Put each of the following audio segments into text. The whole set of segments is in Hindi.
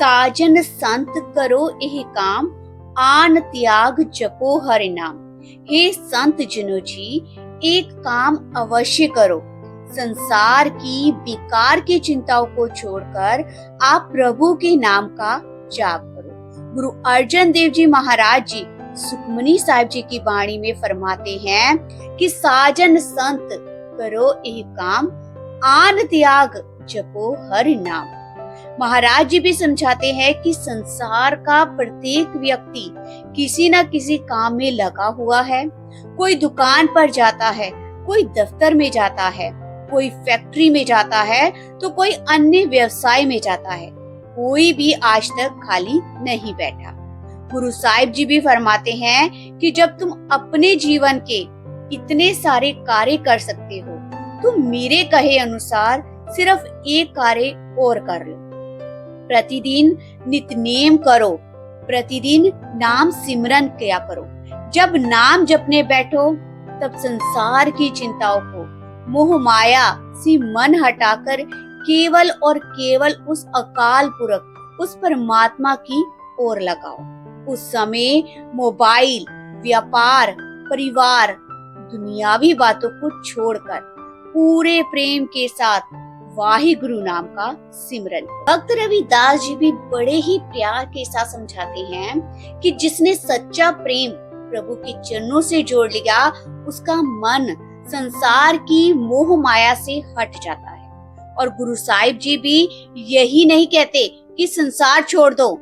साजन संत करो यह काम, आन त्याग जपो हरि नाम। हे संत जनों जी, एक काम अवश्य करो। संसार की बेकार की चिंताओं को छोड़कर आप प्रभु के नाम का जाप करो। गुरु अर्जन देव जी महाराज जी सुखमनी साहिब जी की वाणी में फरमाते हैं कि साजन संत करो यह काम, आन त्याग जपो हरि नाम। महाराज जी भी समझाते हैं कि संसार का प्रत्येक व्यक्ति किसी न किसी काम में लगा हुआ है। कोई दुकान पर जाता है, कोई दफ्तर में जाता है, कोई फैक्ट्री में जाता है, तो कोई अन्य व्यवसाय में जाता है। कोई भी आज तक खाली नहीं बैठा। गुरु साहिब जी भी फरमाते हैं कि जब तुम अपने जीवन के इतने सारे कार्य कर सकते हो, तो मेरे कहे अनुसार सिर्फ एक कार्य और कर लो। प्रतिदिन नित्य करो, प्रतिदिन नाम सिमरन किया करो। जब नाम जपने बैठो, तब संसार की चिंताओं को, मोह माया से मन हटाकर केवल और केवल उस अकाल पुरख, उस परमात्मा की ओर लगाओ। उस समय मोबाइल, व्यापार, परिवार, दुनियावी बातों को छोड़कर पूरे प्रेम के साथ वाहि गुरु नाम का सिमरन। भक्त रविदास जी भी बड़े ही प्यार के साथ समझाते हैं कि जिसने सच्चा प्रेम प्रभु के चरणों से जोड़ लिया, उसका मन संसार की मोह माया से हट जाता है। और गुरु साहिब जी भी यही नहीं कहते कि संसार छोड़ दो,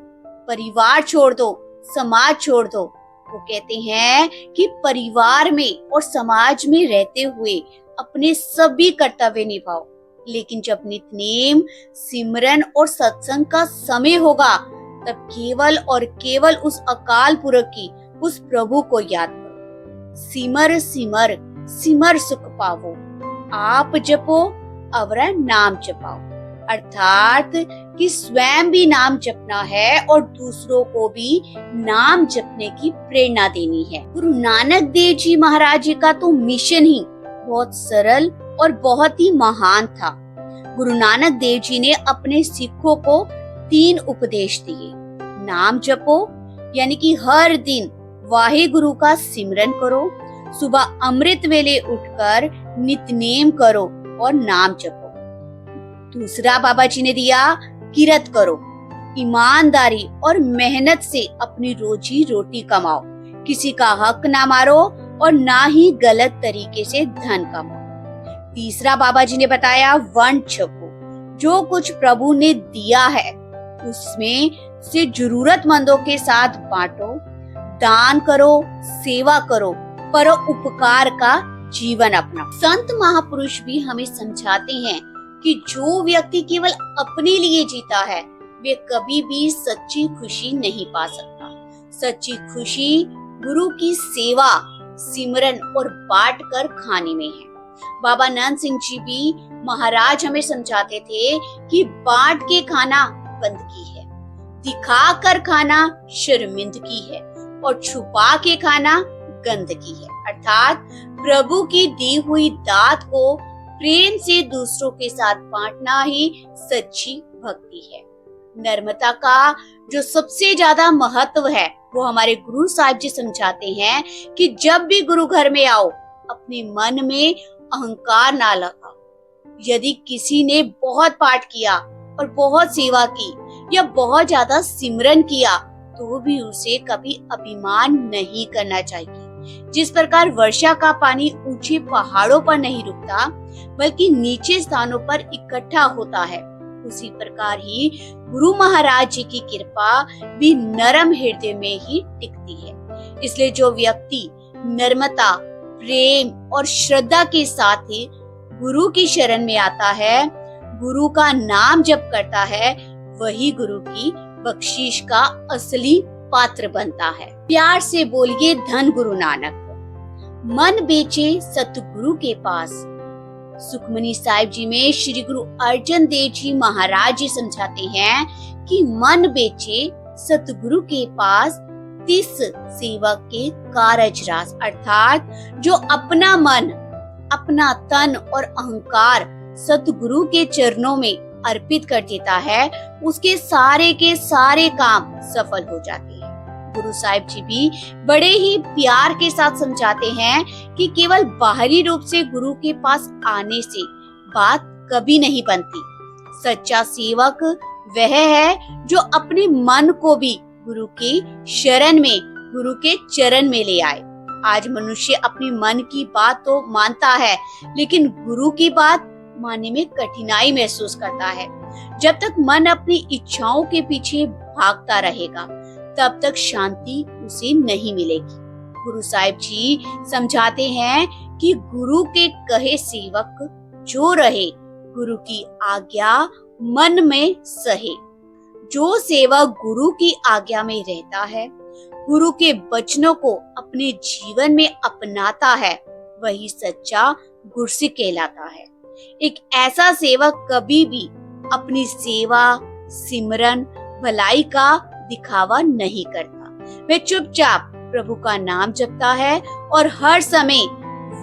परिवार छोड़ दो, समाज छोड़ दो। वो कहते हैं कि परिवार में और समाज में रहते हुए अपने सभी कर्तव्य निभाओ, लेकिन जब नित्य सिमरन और सत्संग का समय होगा, तब केवल और केवल उस अकाल पुरख की, उस प्रभु को याद करो। सिमर सिमर सिमर सुख पावो, आप जपो अवरा नाम जपाओ। अर्थात कि स्वयं भी नाम जपना है और दूसरों को भी नाम जपने की प्रेरणा देनी है। गुरु नानक देव जी महाराज जी का तो मिशन ही बहुत सरल और बहुत ही महान था। गुरु नानक देव जी ने अपने सिखों को 3 उपदेश दिए। नाम जपो, यानी कि हर दिन वाहे गुरु का सिमरन करो। सुबह अमृत वेले उठकर नित्य करो और नाम जपो। दूसरा बाबा जी ने दिया, किरत करो, ईमानदारी और मेहनत से अपनी रोजी रोटी कमाओ। किसी का हक ना मारो और ना ही गलत तरीके से धन कमाओ। तीसरा बाबा जी ने बताया, वंड छको, जो कुछ प्रभु ने दिया है उसमें से जरूरतमंदों के साथ बांटो। दान करो, सेवा करो, परोपकार का जीवन अपनाओ। संत महापुरुष भी हमें समझाते हैं कि जो व्यक्ति केवल अपने लिए जीता है, वे कभी भी सच्ची खुशी नहीं पा सकता। सच्ची खुशी गुरु की सेवा, सिमरन और बांट कर खाने में है। बाबा नंद सिंह जी भी महाराज हमें समझाते थे कि बांट के खाना बंदगी है, दिखा कर खाना शर्मिंदगी है और छुपा के खाना गंदगी है। अर्थात प्रभु की दी हुई दात को प्रेम से दूसरों के साथ बांटना ही सच्ची भक्ति है। नर्मता का जो सबसे ज्यादा महत्व है, वो हमारे गुरु साहिब जी समझाते हैं कि जब भी गुरु घर में आओ, अपने मन में अहंकार ना लगाओ। यदि किसी ने बहुत पाठ किया और बहुत सेवा की या बहुत ज्यादा सिमरन किया, तो भी उसे कभी अभिमान नहीं करना चाहिए। जिस प्रकार वर्षा का पानी ऊंचे पहाड़ों पर नहीं रुकता, बल्कि नीचे स्थानों पर इकट्ठा होता है, उसी प्रकार ही गुरु महाराज जी की कृपा भी नरम हृदय में ही टिकती है। इसलिए जो व्यक्ति नर्मता, प्रेम और श्रद्धा के साथ ही गुरु की शरण में आता है, गुरु का नाम जप करता है, वही गुरु की बख्शीश का असली पात्र बनता है। प्यार से बोलिए धन गुरु नानक, मन बेचे सतगुरु के पास। सुखमनी साहिब जी में श्री गुरु अर्जन देव जी महाराज जी समझाते हैं कि मन बेचे सतगुरु के पास, तिस सेवक के कारज रास। अर्थात जो अपना मन, अपना तन और अहंकार सतगुरु के चरणों में अर्पित कर देता है, उसके सारे के सारे काम सफल हो जाते हैं। गुरु साहिब जी भी बड़े ही प्यार के साथ समझाते हैं कि केवल बाहरी रूप से गुरु के पास आने से बात कभी नहीं बनती। सच्चा सेवक वह है जो अपने मन को भी गुरु के शरण में, गुरु के चरण में ले आए। आज मनुष्य अपने मन की बात तो मानता है, लेकिन गुरु की बात मानने में कठिनाई महसूस करता है। जब तक मन अपनी इच्छाओं के पीछे भागता रहेगा, तब तक शांति उसे नहीं मिलेगी। गुरु साहिब जी समझाते हैं कि गुरु के कहे सेवक जो रहे, गुरु की आज्ञा मन में सहे। जो सेवक गुरु की आज्ञा में रहता है, गुरु के वचनों को अपने जीवन में अपनाता है, वही सच्चा गुरसिक कहलाता है। एक ऐसा सेवक कभी भी अपनी सेवा, सिमरन, भलाई का दिखावा नहीं करता। वह चुपचाप प्रभु का नाम जपता है और हर समय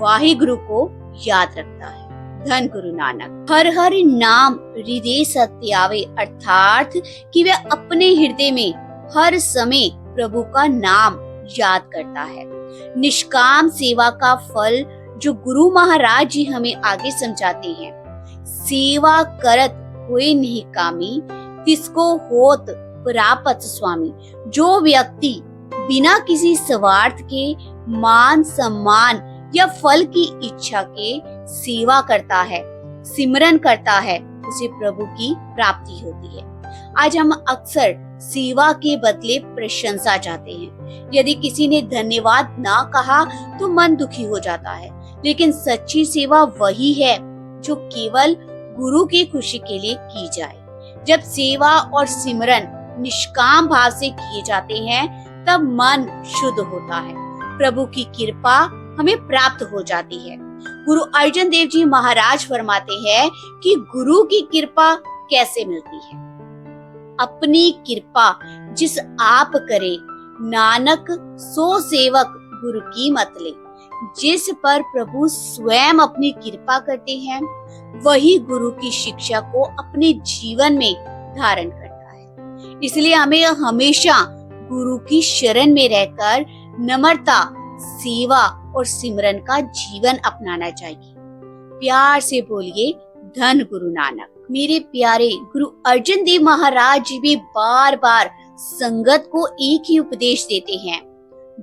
वाहि गुरु को याद रखता है। धन गुरु नानक। हर हर नाम हृदय सत्य आवे, अर्थात कि वह अपने हृदय में हर समय प्रभु का नाम याद करता है। निष्काम सेवा का फल जो गुरु महाराज जी हमें आगे समझाते हैं, सेवा करत होए नहीं कामी, तिसको होत प्रापत स्वामी। जो व्यक्ति बिना किसी स्वार्थ के, मान सम्मान या फल की इच्छा के सेवा करता है, सिमरन करता है, उसे प्रभु की प्राप्ति होती है। आज हम अक्सर सेवा के बदले प्रशंसा चाहते हैं। यदि किसी ने धन्यवाद ना कहा तो मन दुखी हो जाता है, लेकिन सच्ची सेवा वही है जो केवल गुरु की खुशी के लिए की जाए। जब सेवा और सिमरन निष्काम भाव से किए जाते हैं, तब मन शुद्ध होता है, प्रभु की कृपा हमें प्राप्त हो जाती है। गुरु अर्जन देव जी महाराज फरमाते हैं कि गुरु की कृपा कैसे मिलती है। अपनी कृपा जिस आप करे, नानक सो सेवक गुरु की मत ले। जिस पर प्रभु स्वयं अपनी कृपा करते हैं, वही गुरु की शिक्षा को अपने जीवन में धारण करता है। इसलिए हमें हमेशा गुरु की शरण में रहकर नम्रता, सेवा और सिमरन का जीवन अपनाना चाहिए। प्यार से बोलिए धन गुरु नानक। मेरे प्यारे गुरु अर्जन देव महाराज जी भी बार बार संगत को एक ही उपदेश देते हैं,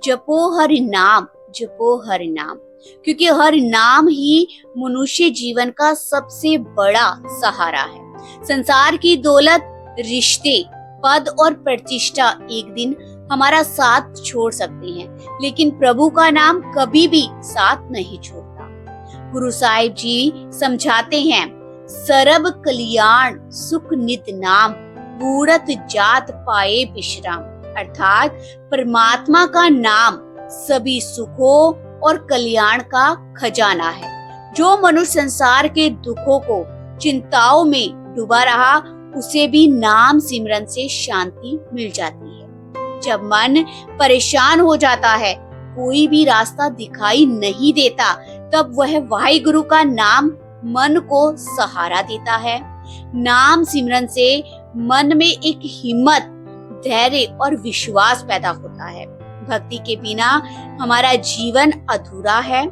जपो हरि नाम, जपो हरि नाम, क्योंकि हर नाम ही मनुष्य जीवन का सबसे बड़ा सहारा है। संसार की दौलत, रिश्ते, पद और प्रतिष्ठा एक दिन हमारा साथ छोड़ सकते हैं, लेकिन प्रभु का नाम कभी भी साथ नहीं छोड़ता। गुरु साहिब जी समझाते हैं, सरब कल्याण सुख नित नाम, बूढ़त जात पाए विश्राम। अर्थात परमात्मा का नाम सभी सुखों और कल्याण का खजाना है। जो मनुष्य संसार के दुखों को, चिंताओं में डूबा रहा, उसे भी नाम सिमरन से शांति मिल जाती है। जब मन परेशान हो जाता है, कोई भी रास्ता दिखाई नहीं देता, तब वह वाहिगुरु का नाम मन को सहारा देता है। नाम सिमरन से मन में एक हिम्मत, धैर्य और विश्वास पैदा होता है। भक्ति के बिना हमारा जीवन अधूरा है।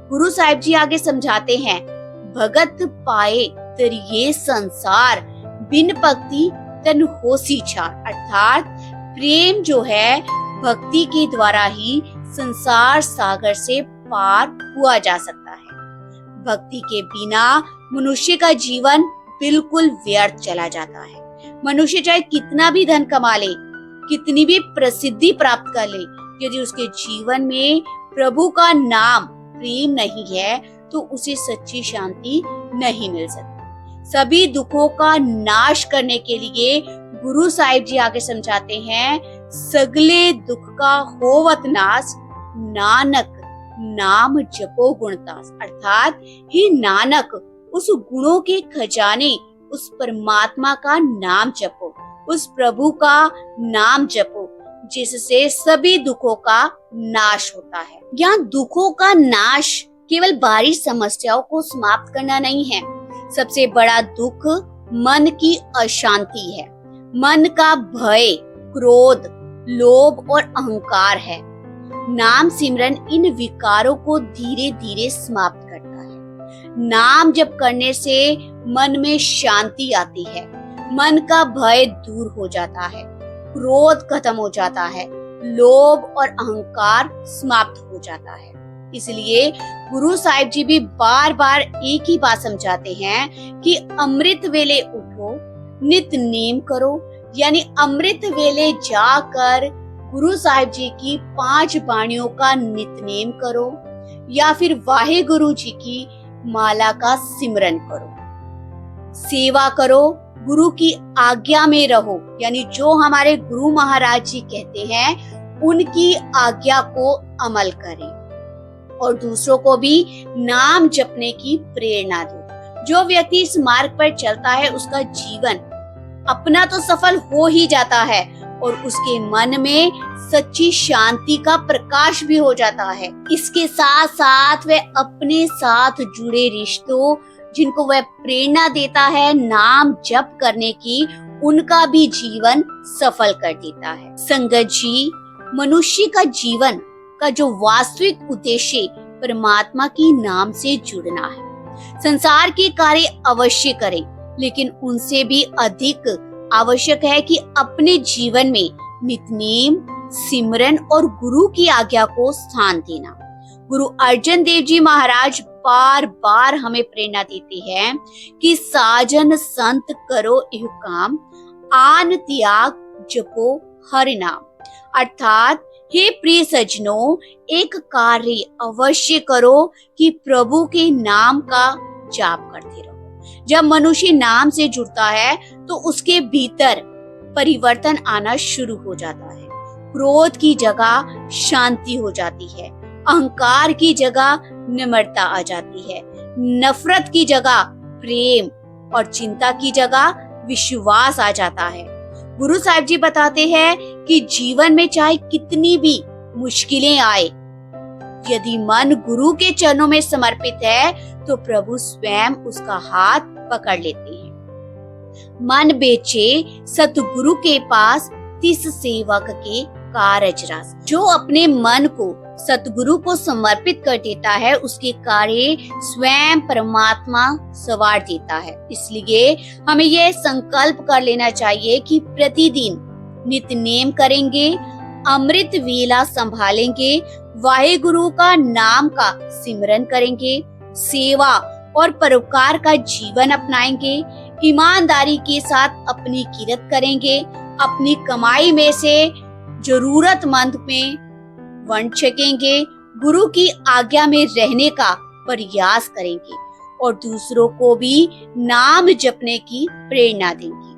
गुरु साहिब जी आगे समझाते हैं, भगत पाए तर ये संसार, बिन भक्ति तन होसी छार। अर्थात प्रेम जो है, भक्ति के द्वारा ही संसार सागर से पार हुआ जा सकता है। भक्ति के बिना मनुष्य का जीवन बिल्कुल व्यर्थ चला जाता है। मनुष्य चाहे कितना भी धन कमा ले, कितनी भी प्रसिद्धि प्राप्त कर ले, यदि उसके जीवन में प्रभु का नाम, प्रेम नहीं है, तो उसे सच्ची शांति नहीं मिल सकती। सभी दुखों का नाश करने के लिए गुरु साहिब जी आगे समझाते हैं, सगले दुख का होवत नाश, नानक नाम जपो गुणतास। अर्थात हे नानक, उस गुणों के खजाने, उस परमात्मा का नाम जपो, उस प्रभु का नाम जपो, जिससे सभी दुखों का नाश होता है। यहाँ दुखों का नाश केवल बाहरी समस्याओं को समाप्त करना नहीं है। सबसे बड़ा दुख मन की अशांति है, मन का भय, क्रोध, लोभ और अहंकार है। नाम सिमरन इन विकारों को धीरे धीरे समाप्त करता है। नाम जप करने से मन में शांति आती है, मन का भय दूर हो जाता है, क्रोध खत्म हो जाता है, लोभ और अहंकार समाप्त हो जाता है। इसलिए गुरु साहिब जी भी बार बार एक ही बात समझाते हैं कि अमृत वेले उठो, नित नेम करो, यानी अमृत वेले जाकर गुरु साहिब जी की 5 बाणियों का नितनेम करो या फिर वाहे गुरु जी की माला का सिमरन करो, सेवा करो, गुरु की आज्ञा में रहो, यानी जो हमारे गुरु महाराज जी कहते हैं उनकी आज्ञा को अमल करें और दूसरों को भी नाम जपने की प्रेरणा दो। जो व्यक्ति इस मार्ग पर चलता है उसका जीवन अपना तो सफल हो ही जाता है और उसके मन में सच्ची शांति का प्रकाश भी हो जाता है। इसके साथ साथ वह अपने साथ जुड़े रिश्तों जिनको वह प्रेरणा देता है नाम जप करने की, उनका भी जीवन सफल कर देता है। संगत जी, मनुष्य का जीवन का जो वास्तविक उद्देश्य परमात्मा की नाम से जुड़ना है। संसार के कार्य अवश्य करें, लेकिन उनसे भी अधिक आवश्यक है कि अपने जीवन में नितनेम, सिमरन और गुरु की आज्ञा को स्थान देना। गुरु अर्जन देव जी महाराज बार बार हमें प्रेरणा देते हैं कि साजन संत करो यह काम, आन त्याग जपो हरि नाम। अर्थात हे प्रिय सज्जनों, एक कार्य अवश्य करो कि प्रभु के नाम का जाप करते रहो। जब मनुष्य नाम से जुड़ता है तो उसके भीतर परिवर्तन आना शुरू हो जाता है। क्रोध की जगह शांति हो जाती है, अहंकार की जगह निम्रता आ जाती है, नफरत की जगह प्रेम और चिंता की जगह विश्वास आ जाता है। गुरु साहिब जी बताते हैं कि जीवन में चाहे कितनी भी मुश्किलें आए, यदि मन गुरु के चरणों में समर्पित है तो प्रभु स्वयं उसका हाथ पकड़ लेते हैं। मन बेचे सतगुरु के पास तिस सेवक के कारज रास। जो अपने मन को सतगुरु को समर्पित कर देता है उसके कार्य स्वयं परमात्मा सवार देता है। इसलिए हमें यह संकल्प कर लेना चाहिए कि प्रतिदिन नितनेम करेंगे, अमृत वेला संभालेंगे, वाहे गुरु का नाम का सिमरन करेंगे, सेवा और परोपकार का जीवन अपनाएंगे, ईमानदारी के साथ अपनी किरत करेंगे, अपनी कमाई में से जरूरतमंद में वंड छकेंगे, गुरु की आज्ञा में रहने का प्रयास करेंगे और दूसरों को भी नाम जपने की प्रेरणा देंगे।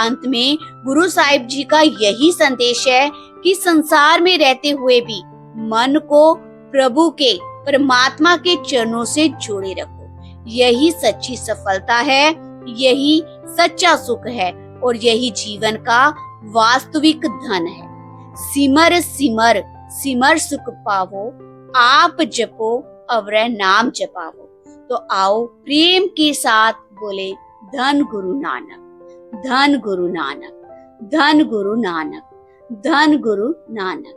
अंत में गुरु साहिब जी का यही संदेश है कि संसार में रहते हुए भी मन को प्रभु के परमात्मा के चरणों से जोड़े रखो। यही सच्ची सफलता है, यही सच्चा सुख है और यही जीवन का वास्तविक धन है। सिमर सिमर सिमर सुख पावो, आप जपो अवरह नाम जपावो। तो आओ प्रेम के साथ बोले धन गुरु नानक, धन गुरु नानक, धन गुरु नानक, धन गुरु नानक।